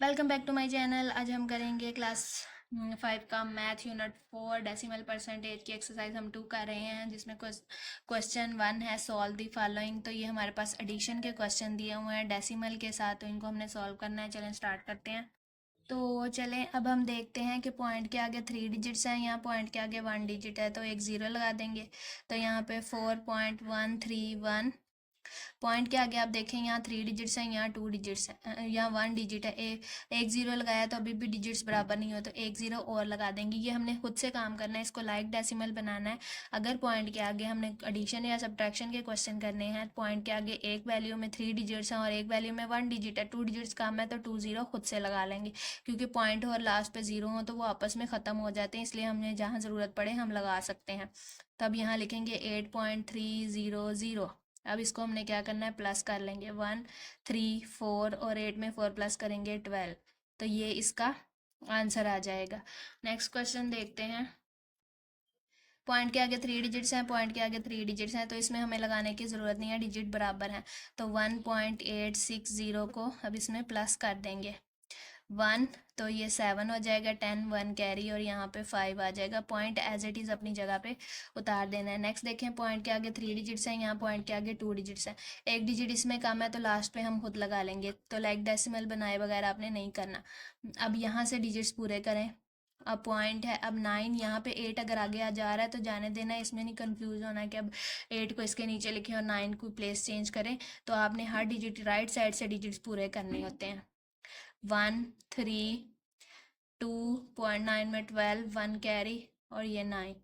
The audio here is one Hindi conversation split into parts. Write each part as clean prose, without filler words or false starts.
Welcome back to my channel. आज हम करेंगे क्लास 5 का मैथ यूनिट 4 डेसिमल परसेंटेज की एक्सरसाइज हम 2 कर रहे हैं, जिसमें क्वेश्चन 1 है सॉल्व द फॉलोइंग। तो ये हमारे पास एडिशन के क्वेश्चन दिए हुए हैं डेसिमल के साथ, तो इनको हमने सॉल्व करना है। चलें स्टार्ट करते हैं। तो चलें अब हम देखते हैं कि पॉइंट के आगे 3 डिजिट्स हैं, यहाँ पॉइंट के आगे 1 डिजिट है, तो एक ज़ीरो लगा देंगे। तो यहाँ पे 4.131। पॉइंट के आगे आप देखें यहाँ 3 डिजिट्स हैं, यहाँ 2 डिजिट्स हैं, यहाँ 1 डिजिट है। एक ज़ीरो लगाया तो अभी भी डिजिट्स बराबर नहीं हो, तो एक ज़ीरो और लगा देंगे। ये हमने खुद से काम करना है, इसको लाइक डेसिमल बनाना है। अगर पॉइंट के आगे हमने एडिशन या सब्ट्रैक्शन के क्वेश्चन करने हैं, पॉइंट के आगे एक वैल्यू में 3 डिजिट्स हैं और एक वैल्यू में 1 डिजिट है, 2 डिजिट्स काम है, तो 2 ज़ीरो खुद से लगा लेंगे। क्योंकि पॉइंट और लास्ट पे ज़ीरो हो तो वो आपस में ख़त्म हो जाते हैं, इसलिए हमने जहाँ ज़रूरत पड़े हम लगा सकते हैं। तब यहाँ लिखेंगे 8.300। अब इसको हमने क्या करना है, प्लस कर लेंगे। 1 3 4 और 8 में 4 प्लस करेंगे 12। तो ये इसका आंसर आ जाएगा। नेक्स्ट क्वेश्चन देखते हैं। पॉइंट के आगे 3 डिजिट्स हैं, पॉइंट के आगे 3 डिजिट्स हैं, तो इसमें हमें लगाने की ज़रूरत नहीं है, डिजिट बराबर हैं। तो 1.860 को अब इसमें प्लस कर देंगे 1, तो ये 7 हो जाएगा। 10 1 कैरी और यहाँ पे 5 आ जाएगा। पॉइंट एज इट इज़ अपनी जगह पे उतार देना है। नेक्स्ट देखें, पॉइंट के आगे 3 डिजिट्स हैं, यहाँ पॉइंट के आगे 2 डिजिट्स हैं। एक डिजिट इसमें कम है तो लास्ट पे हम खुद लगा लेंगे, तो लाइक डेसिमल बनाए बगैर आपने नहीं करना। अब यहाँ से डिजिट्स पूरे करें। अब पॉइंट है, अब 9, यहाँ पे 8 अगर आगे आ जा रहा है तो जाने देना, इसमें नहीं कंफ्यूज होना कि अब 8 को इसके नीचे लिखें और 9 को प्लेस चेंज करें। तो आपने हर डिजिट राइट साइड से डिजिट्स पूरे करने होते हैं। 1 3 2.9 में 12 1 कैरी और ये 9।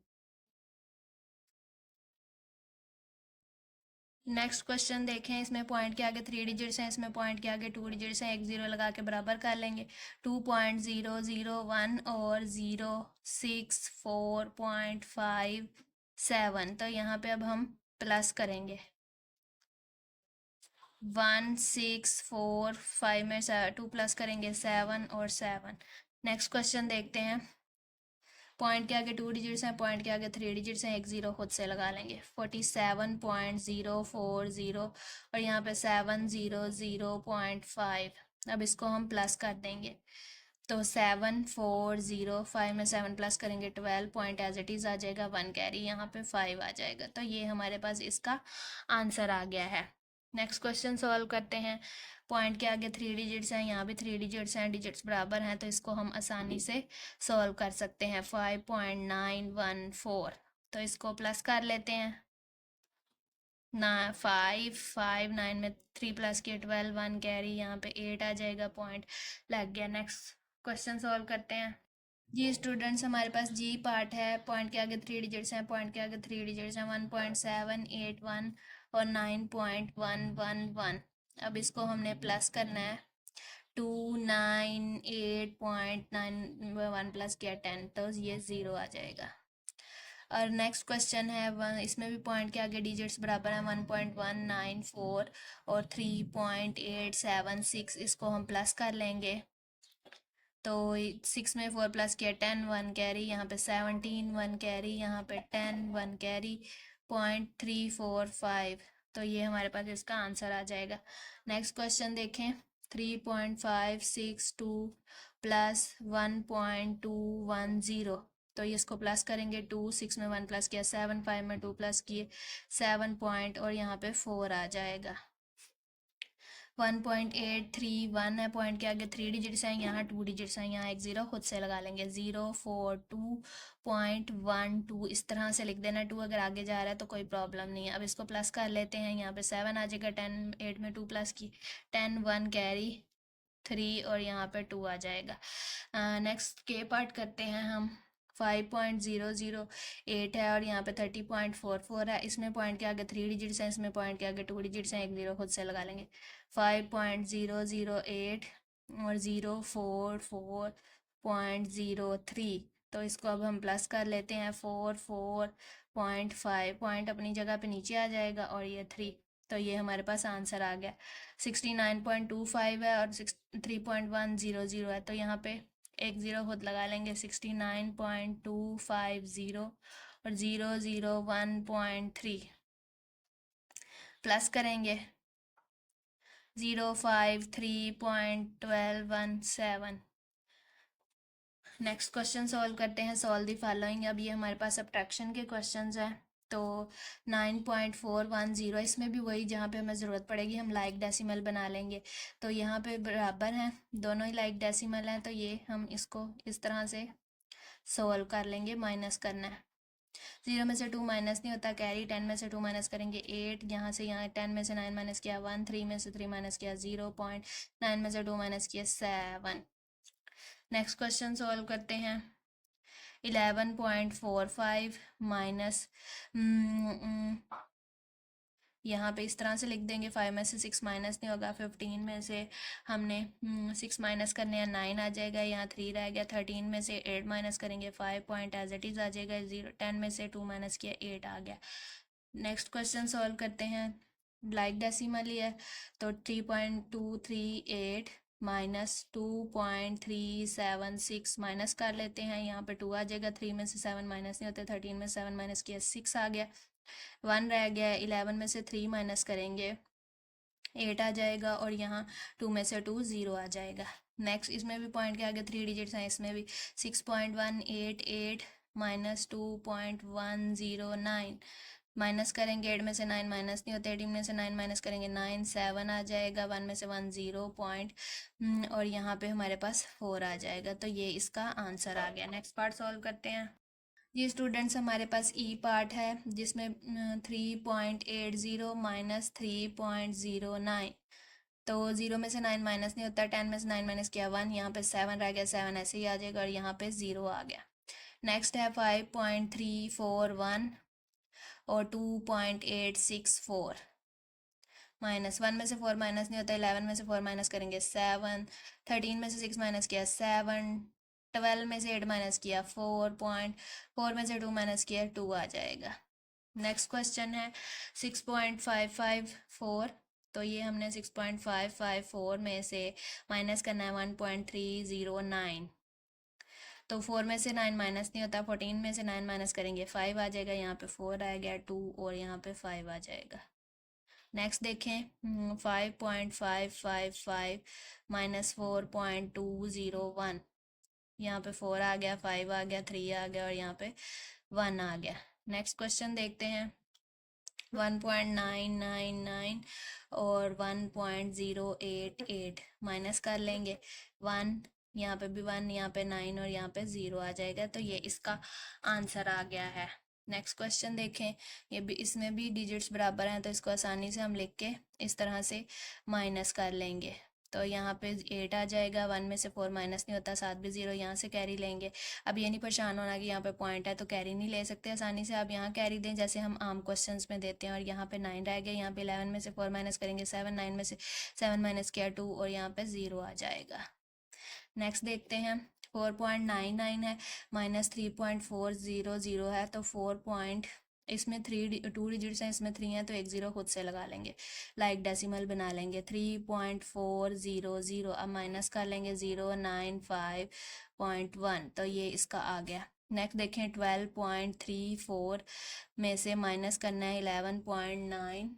नेक्स्ट क्वेश्चन देखें। इसमें पॉइंट के आगे 3 डिजिट्स हैं, इसमें पॉइंट के आगे 2 डिजिट्स हैं, एक ज़ीरो लगा के बराबर कर लेंगे। 2.001 और 064.57। तो यहाँ पे अब हम प्लस करेंगे। 1645 में 2 प्लस करेंगे 7 और 7। नेक्स्ट क्वेश्चन देखते हैं। पॉइंट के आगे 2 डिजिट्स हैं, पॉइंट के आगे 3 डिजिट्स हैं, एक ज़ीरो खुद से लगा लेंगे। 47.040 और यहाँ पे 700.5। अब इसको हम प्लस कर देंगे। तो 7405 में 7 प्लस करेंगे 12, पॉइंट एज इट इज़ आ जाएगा। 1 कैरी, यहाँ पे 5 आ जाएगा। तो ये हमारे पास इसका आंसर आ गया है। नेक्स्ट क्वेश्चन सॉल्व करते हैं। पॉइंट के आगे 3 डिजिट्स हैं, यहाँ भी 3 डिजिट्स हैं, डिजिट्स बराबर हैं, तो इसको हम आसानी से सॉल्व कर सकते हैं। 5.914, तो इसको प्लस कर लेते हैं ना। 5 9 में 3 प्लस किए 12 1 कैरी, यहाँ पे 8 आ जाएगा। पॉइंट लग गया। नेक्स्ट क्वेश्चन सॉल्व करते हैं। जी स्टूडेंट्स, हमारे पास जी पार्ट है। पॉइंट के आगे 3 डिजिट्स हैं, पॉइंट के आगे 3 डिजिट्स हैं, 1.781 और 9.111। अब इसको हमने प्लस करना है। 298.91 प्लस किया 10, तो ये ज़ीरो आ जाएगा। और नेक्स्ट क्वेश्चन है वन, इसमें भी पॉइंट के आगे डिजिट्स बराबर हैं। 1.194 और 3.876, इसको हम प्लस कर लेंगे। तो 6 में 4 प्लस किया 10 1 कैरी, यहाँ पे 17 1 कैरी, यहाँ पे 10 1 कैरी। 0.345, तो ये हमारे पास इसका आंसर आ जाएगा। नेक्स्ट क्वेश्चन देखें। 3.562 प्लस 1.210, तो ये इसको प्लस करेंगे। 2 6 में 1 प्लस किया 7, 5 में 2 प्लस किए 7 पॉइंट और यहाँ पे 4 आ जाएगा। 1.831 है, पॉइंट के आगे 3 डिजिट्स हैं, यहाँ 2 डिजिट्स हैं, यहाँ एक ज़ीरो खुद से लगा लेंगे। 042.12 इस तरह से लिख देना। 2 अगर आगे जा रहा है तो कोई प्रॉब्लम नहीं है। अब इसको प्लस कर लेते हैं, यहाँ पे 7 आ जाएगा। 10 8 में 2 प्लस की 10 1 कैरी 3 और यहाँ पे 2 आ जाएगा। नेक्स्ट के पार्ट करते हैं हम। 5.008 है और यहाँ पे 30.44 है। इसमें पॉइंट के आगे 3 डिजिट्स हैं, इसमें पॉइंट के आगे 2 डिजिट्स हैं, एक ज़ीरो खुद से लगा लेंगे। 5.008 और 044.03, तो इसको अब हम प्लस कर लेते हैं। 44.5 पॉइंट अपनी जगह पे नीचे आ जाएगा और ये 3, तो ये हमारे पास आंसर आ गया। 69.25 है और 3.100 है, तो यहाँ पे एक ज़ीरो खुद लगा लेंगे। 69.250 और 001.3 प्लस करेंगे। 053.1217। नेक्स्ट क्वेश्चन सॉल्व करते हैं। Solve the following. अब ये हमारे पास सब्ट्रैक्शन के क्वेश्चंस हैं। तो 9.410, इसमें भी वही, जहाँ पे हमें ज़रूरत पड़ेगी हम लाइक डेसिमल बना लेंगे। तो यहाँ पे बराबर हैं, दोनों ही लाइक डेसिमल हैं, तो ये हम इसको इस तरह से सॉल्व कर लेंगे। माइनस करना है, 0 में से 2 माइनस नहीं होता, कैरी। 10 में से 2 माइनस करेंगे 8, यहाँ से यहाँ 10 में से 9 माइनस किया 1, 3 में से 3 माइनस किया 0.9 में से 2 माइनस किया 7। नेक्स्ट क्वेश्चन सॉल्व करते हैं। 11.45 माइनस, यहाँ पे इस तरह से लिख देंगे। 5 में से 6 माइनस नहीं होगा। 15 में से हमने 6 माइनस करने हैं, 9 आ जाएगा, यहाँ 3 रह गया। 13 में से 8 माइनस करेंगे, 5 पॉइंट एज इट इज़ आ जाएगा। 10 में से 2 माइनस किया 8 आ गया। नेक्स्ट क्वेश्चन सॉल्व करते हैं। लाइक डेसिमल ही है, तो 3.238 माइनस 2.376 माइनस कर लेते हैं। यहाँ पे 2 आ जाएगा। 3 में से 7 माइनस नहीं होते। 13 में 7 माइनस किया 6 आ गया। 1 रह गया। 11 में से 3 माइनस करेंगे 8 आ जाएगा, और यहाँ 2 में से 2 0 आ जाएगा। नेक्स्ट, इसमें भी पॉइंट के आगे 3 डिजिट्स हैं, इसमें भी 6.188 माइनस 2.109 माइनस करेंगे। 8 में से 9 माइनस नहीं होते। 18 में से 9 माइनस करेंगे 9, 7 आ जाएगा। 1 में से 1 0 पॉइंट, और यहाँ पे हमारे पास 4 आ जाएगा। तो ये इसका आंसर आ गया। नेक्स्ट पार्ट सॉल्व करते हैं। ये स्टूडेंट्स, हमारे पास ई पार्ट है, जिसमें 3.80 माइनस 3.09। तो 0 में से 9 माइनस नहीं होता। 10 में से 9 माइनस किया 1, यहाँ पे 7 रह गया, 7 ऐसे ही आ जाएगा, और यहाँ पे 0 आ गया। नेक्स्ट है 5.341 और 2.864 माइनस। 1 में से 4 माइनस नहीं होता। 11 में से 4 माइनस करेंगे 7, 13 में से 6 माइनस किया 7, 12 में से 8 माइनस किया 4.4 में से 2 माइनस किया 2 आ जाएगा। नेक्स्ट क्वेश्चन है 6.554। तो ये हमने 6.554 में से माइनस करना है 1.309। तो 4 में से 9 माइनस नहीं होता। 14 में से 9 माइनस करेंगे 5 आ जाएगा, यहाँ पे 4 आ गया 2, और यहाँ पे 5 आ जाएगा। नेक्स्ट देखें, 5.555 माइनस 4.201, यहाँ पे 4 आ गया, 5 आ गया, 3 आ गया, और यहाँ पे 1 आ गया। नेक्स्ट क्वेश्चन देखते हैं। 1.999 और 1.088 माइनस कर लेंगे। 1, यहाँ पे भी 1, यहाँ पे 9, और यहाँ पे 0 आ जाएगा। तो ये इसका आंसर आ गया है। नेक्स्ट क्वेश्चन देखें। ये भी, इसमें भी डिजिट्स बराबर हैं, तो इसको आसानी से हम लिख के इस तरह से माइनस कर लेंगे। तो यहाँ पे 8 आ जाएगा। 1 में से 4 माइनस नहीं होता। 7 भी 0, यहाँ से कैरी लेंगे। अब ये नहीं परेशान होना कि यहाँ पे पॉइंट है तो कैरी नहीं ले सकते। आसानी से आप यहाँ कैरी दें, जैसे हम आम क्वेश्चंस में देते हैं। और यहाँ पे 9 रह गया। यहाँ पे 11 में से 4 माइनस करेंगे 7, 9 में से 7 माइनस किया 2, और यहाँ पे 0 आ जाएगा। नेक्स्ट देखते हैं। 4.99 है, माइनस 3.400 है, तो 4. इसमें 2 डिजिट्स हैं, इसमें 3 हैं, तो 1 0 खुद से लगा लेंगे। लाइक डेसिमल बना लेंगे। 3.400, अब माइनस कर लेंगे 095.1, तो ये इसका आ गया। नेक्स्ट देखें। 12.34 में से माइनस करना है 11.9,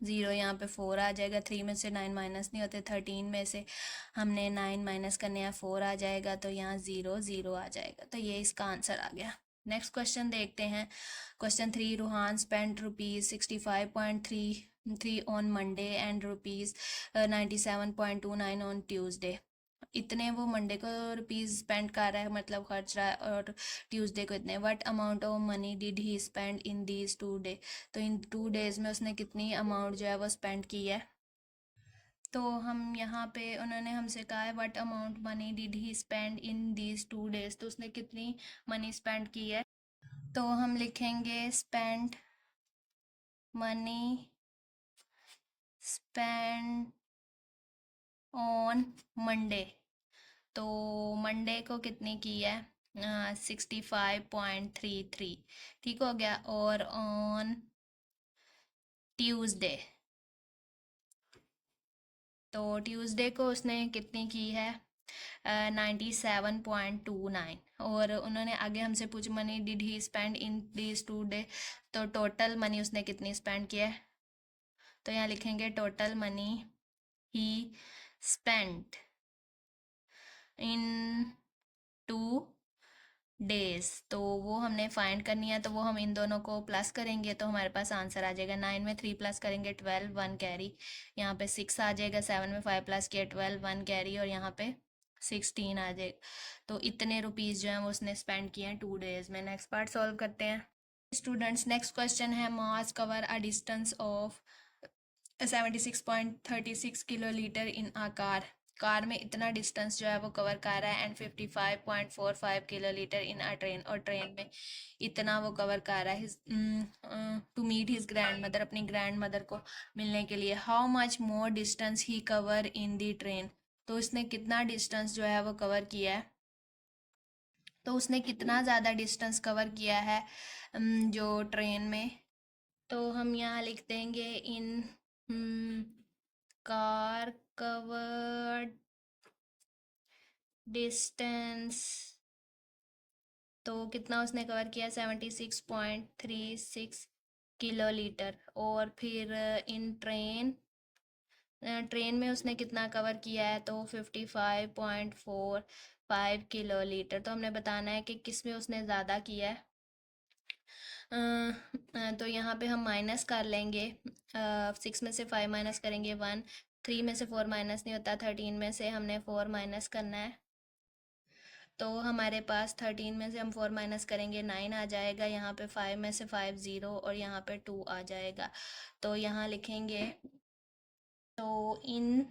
0, यहाँ पे 4 आ जाएगा। 3 में से 9 माइनस नहीं होते। 13 में से हमने 9 माइनस करने हैं, 4 आ जाएगा, तो यहाँ 0 0 आ जाएगा। तो ये इसका आंसर आ गया। नेक्स्ट क्वेश्चन देखते हैं। Question 3, Ruhan spend ₹65.33 on Monday and ₹97.29 on Tuesday. इतने वो मंडे को रुपीज़ स्पेंड कर रहा है, मतलब खर्च रहा है, और ट्यूसडे को इतने। What amount of money did he spend in these 2 day. तो इन 2 डेज में उसने कितनी अमाउंट जो है वो स्पेंड की है। तो हम यहाँ पे, उन्होंने हमसे कहा है what amount money did he spend in these 2 days, तो उसने कितनी मनी स्पेंड की है। तो हम लिखेंगे spend money spend on Monday. तो मंडे को कितनी की है, 65.33, ठीक हो गया। और ऑन ट्यूसडे, तो ट्यूसडे को उसने कितनी की है, 97.29। और उन्होंने आगे हमसे पूछ money did he spend in these 2 day, तो टोटल मनी उसने कितनी स्पेंड किया है। तो यहाँ लिखेंगे total money he spent in 2 days, तो वो हमने फाइंड करनी है, तो वो हम इन दोनों को प्लस करेंगे तो हमारे पास आंसर आ जाएगा 9 में 3 प्लस करेंगे 12, 1 कैरी, यहाँ पे 6 आ जाएगा, 7 में 5 प्लस किया 12, 1 कैरी और यहाँ पे 16 आ जाएगा। तो इतने रुपीज़ जो हैं वो उसने स्पेंड किए हैं 2 days में। नेक्स्ट पार्ट सॉल्व करते हैं स्टूडेंट्स। नेक्स्ट क्वेश्चन है mass cover a distance of 76.36 kilolitre in a car में इतना डिस्टेंस जो है वो कवर कर रहा है and 55.45 kilolitre in a train, और ट्रेन में इतना वो कवर कर रहा है to meet his grand mother, अपनी ग्रैंड मदर को मिलने के लिए। How much more distance he cover in the train, तो उसने कितना डिस्टेंस जो है वो कवर किया है, तो उसने कितना ज़्यादा डिस्टेंस कवर किया है जो ट्रेन में। तो हम यहाँ लिख देंगे इन कार कवर्ड डिस्टेंस, तो कितना उसने कवर किया 76.36 किलोलीटर। और फिर इन ट्रेन में उसने कितना कवर किया है, तो 55.45 किलोलीटर। तो हमने बताना है कि किस में उसने ज़्यादा किया है। तो यहाँ पे हम माइनस कर लेंगे, 6 में से 5 माइनस करेंगे 1, 3 में से 4 माइनस नहीं होता, 13 में से हमने 4 माइनस करना है, तो हमारे पास 13 में से हम 4 माइनस करेंगे 9 आ जाएगा, यहाँ पे 5 में से 5 0 और यहाँ पे 2 आ जाएगा। तो यहाँ लिखेंगे तो इन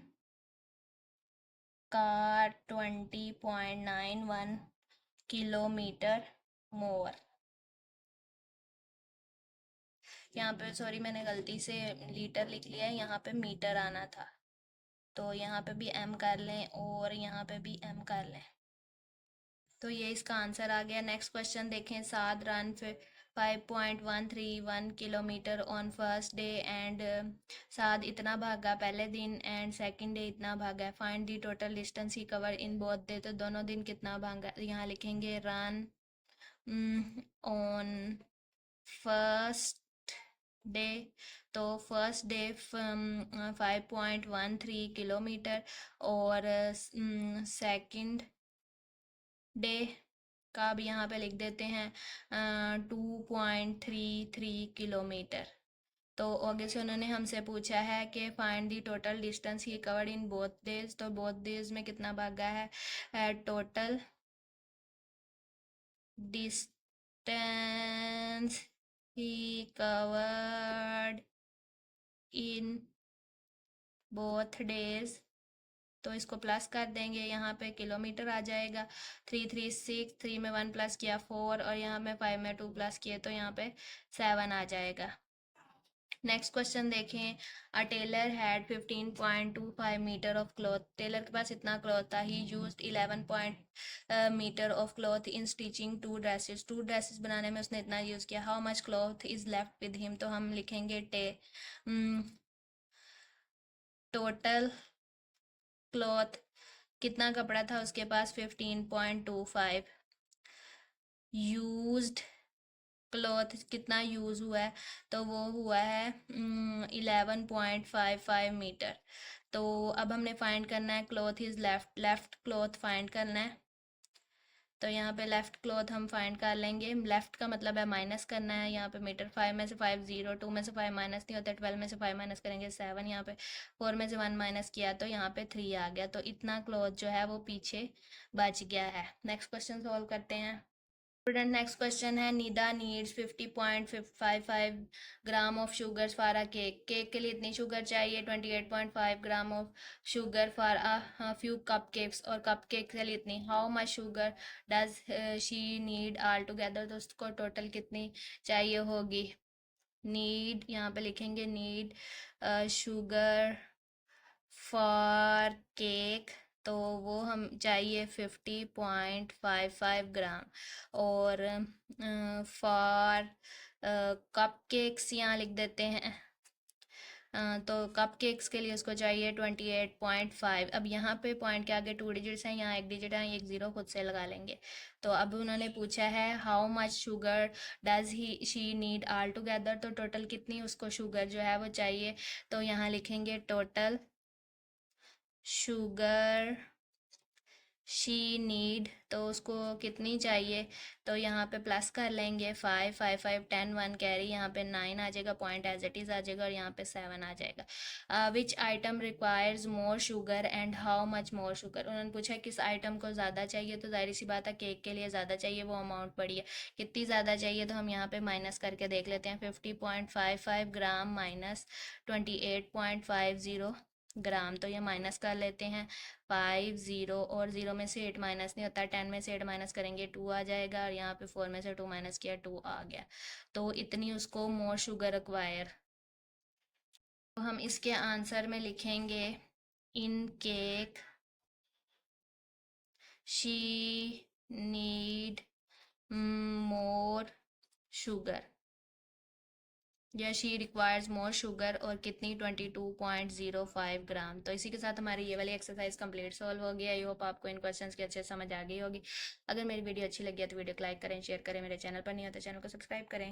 का 20.91 किलोमीटर मोर, यहाँ पे सॉरी मैंने गलती से लीटर लिख लिया है, यहाँ पे मीटर आना था, तो यहाँ पे भी एम कर लें और यहाँ पे भी एम कर लें, तो ये इसका आंसर आ गया। नेक्स्ट क्वेश्चन देखें। Saad run 5.131 kilometre on first day and Saad इतना भागा पहले दिन एंड सेकंड डे इतना भागा, find the total distance he cover in both day, तो दोनों दिन कितना भागा, यहाँ लिखेंगे रन ऑन फर्स्ट डे, तो फर्स्ट डे 5.13 किलोमीटर और सेकंड डे का भी यहाँ पे लिख देते हैं 2.33 किलोमीटर। तो आगे से उन्होंने हमसे पूछा है कि find the total distance he covered in both days, तो बोथ डेज में कितना भागा है, total distance he covered in both days, तो इसको प्लस कर देंगे, यहाँ पे किलोमीटर आ जाएगा, 336, 3 में 1 प्लस किया 4 और यहाँ में 5 में 2 प्लस किए तो यहाँ पे 7 आ जाएगा। नेक्स्ट क्वेश्चन देखें। A tailor had 15.25 metre of cloth, tailor के पास इतना क्लॉथ था, he used 11 metre of cloth in stitching 2 dresses बनाने में उसने इतना यूज़ किया। How much cloth is left with him, तो हम लिखेंगे टोटल क्लॉथ, कितना कपड़ा था उसके पास 15.25, यूज्ड क्लॉथ कितना यूज़ हुआ है, तो वो हुआ है 11.55 मीटर। तो अब हमने फाइंड करना है cloth is left cloth find करना है, तो यहाँ पे लेफ्ट क्लॉथ हम फाइंड कर लेंगे, लेफ्ट का मतलब है माइनस करना है, यहाँ पे मीटर 5 में से 5 0, 2 में से 5 माइनस नहीं होता, 12 में से 5 माइनस करेंगे 7, यहाँ पे 4 में से 1 माइनस किया तो यहाँ पे 3 आ गया, तो इतना क्लॉथ जो है वो पीछे बच गया है। नेक्स्ट क्वेश्चन सॉल्व करते हैं स्टूडेंट। नेक्स्ट क्वेश्चन है Nida needs 50.55 gram of sugar for a cake, cake के लिए इतनी शुगर चाहिए, 28.5 gram of sugar for a few cup cakes, और कप केक के लिए इतनी। How much sugar does she need all together, तो उसको टोटल कितनी चाहिए होगी। नीड यहाँ पे लिखेंगे नीड शुगर फॉर केक, तो वो हम चाहिए 50.55 ग्राम, और फॉर कप केक्स यहाँ लिख देते हैं, तो कप केक्स के लिए उसको चाहिए 28.5। अब यहाँ पे पॉइंट के आगे 2 डिजिट्स हैं, यहाँ 1 डिजिट है, 1 ज़ीरो खुद से लगा लेंगे। तो अब उन्होंने पूछा है how much sugar does he she need all together, तो टोटल कितनी उसको शुगर जो है वो चाहिए, तो यहाँ लिखेंगे टोटल शुगर शी नीड, तो उसको कितनी चाहिए, तो यहाँ पे प्लस कर लेंगे 5 5 5 10, 1 कैरी, यहाँ पे 9 आ जाएगा, पॉइंट एज इट इज़ आ जाएगा, और यहाँ पे 7 आ जाएगा। विच item requires more sugar and how much more sugar, उन्होंने पूछा किस आइटम को ज़्यादा चाहिए, तो जाहिर सी बात है केक के लिए ज़्यादा चाहिए, वो अमाउंट बड़ी है। कितनी ज़्यादा चाहिए, तो हम यहाँ पे माइनस करके देख लेते हैं। 50.55 ग्राम माइनस 28.50 ग्राम, तो ये माइनस कर लेते हैं। 5 0 और 0 में से 8 माइनस नहीं होता, 10 में से 8 माइनस करेंगे 2 आ जाएगा, और यहाँ पे 4 में से 2 माइनस किया 2 आ गया। तो इतनी उसको मोर शुगर रिक्वायर। तो हम इसके आंसर में लिखेंगे in cake she need more sugar, या शी रिक्वायर्स मोर शुगर, और कितनी 22.05 ग्राम। तो इसी के साथ हमारी ये वाली एक्सरसाइज कंप्लीट सॉल्व हो गई। आई होप आपको इन क्वेश्चंस की अच्छे से समझ आ गई होगी। अगर मेरी वीडियो अच्छी लगी है तो वीडियो को लाइक करें, शेयर करें, मेरे चैनल पर नहीं होता चैनल को सब्सक्राइब करें।